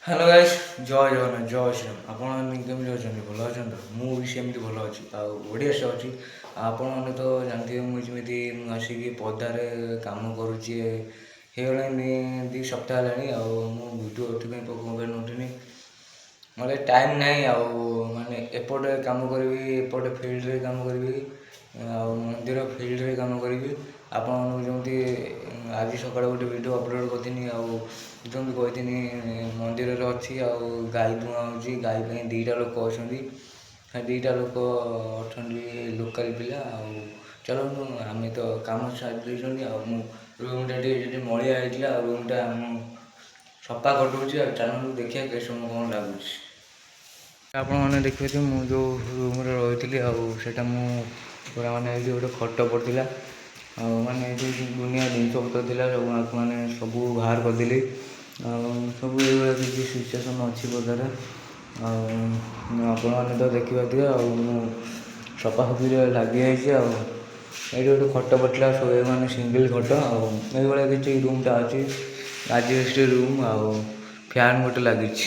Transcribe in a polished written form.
Hello guys, ଜୟ ଜଗନ୍ନାଥ, ଜୟ ଶ୍ରୀରାମ। ଆପଣମାନେ କେମିତି ଅଛନ୍ତି? ଭଲ ଅଛନ୍ତି ତ? ମୁଁ ବି ସେମିତି ଭଲ ଅଛି, ଆଉ ଓଡ଼ିଆରେ ଅଛି। ଆପଣମାନେ ତ ଜାଣିଥିବେ ମୁଁ ଆସିକି ପଦାରେ କାମ କରୁଛି। ହେଇଗଲାଣି 2 ସପ୍ତାହ ହେଲାଣି। ଆଉ ମୁଁ ଭିଡ଼ିଓ ଏଥିପାଇଁ ପକାଉନି, ମୋତେ ଟାଇମ୍ ନାହିଁ। ଆଉ ମାନେ ଏପଟେ କାମ କରିବି, ଏପଟେ ଫିଲ୍ଡରେ କାମ କରିବି, ଆଉ ମନ୍ଦିର ଫିଲ୍ଡରେ କାମ କରିବି। ଆପଣମାନଙ୍କୁ ଯେମିତି ଆଜି ସକାଳେ ଗୋଟେ ଭିଡ଼ିଓ ଅପଲୋଡ଼ କରିଥିଲି, ଆଉ ଯେମିତି କହିଥିଲି ମନ୍ଦିରରେ ଅଛି, ଆଉ ଗାଈ ଧୂଆଁ ହେଉଛି। ଗାଈ ପାଇଁ 2ଟା ଲୋକ ଅଛନ୍ତି, 2ଟା ଲୋକ ଅଛନ୍ତି ଲୋକାଲ୍ ପିଲା। ଆଉ ଚାଲନ୍ତୁ, ଆମେ ତ କାମ ସାରି ଦେଇଛନ୍ତି। ଆଉ ମୁଁ ରୁମ୍ଟା ଟିକେ ମଳିଆ ହେଇଥିଲା, ଆଉ ରୁମ୍ଟା ମୁଁ ସଫା କରିଦେଉଛି। ଆଉ ଚାଲନ୍ତୁ ଦେଖିବା କେତେ ସମୟ କ'ଣ ଲାଗୁଛି। ଆପଣମାନେ ଦେଖିବେ ମୁଁ ଯେଉଁ ରୁମ୍ରେ ରହିଥିଲି, ଆଉ ସେଇଟା ମୁଁ ପୁରା ମାନେ ଏଇଠି ଗୋଟେ ଖଟ ପଡ଼ିଥିଲା, ଆଉ ମାନେ ଏଇଠି ଦୁନିଆ ଜିନିଷପତ୍ର ଥିଲା, ସବୁ ବାହାର କରିଦେଲି। ଆଉ ସବୁ ଏଇଭଳିଆ କିଛି ସିଚୁଏସନ୍ ଅଛି ପଦାରେ। ଆଉ ଆପଣମାନେ ତ ଦେଖିପାରୁଥିବେ, ଆଉ ମୁଁ ସଫାସଫିରେ ଲାଗିଯାଇଛି। ଆଉ ଏଇଠି ଗୋଟେ ଖଟ ପଡ଼ିଥିଲା, ଶୋଇବା ମାନେ ସିଙ୍ଗଲ୍ ଖଟ। ଆଉ ଏଇଭଳିଆ କିଛି ରୁମ୍ଟା ଅଛି, ଆଜବେଷ୍ଟ ରୁମ୍, ଆଉ ଫ୍ୟାନ୍ ଗୋଟେ ଲାଗିଛି।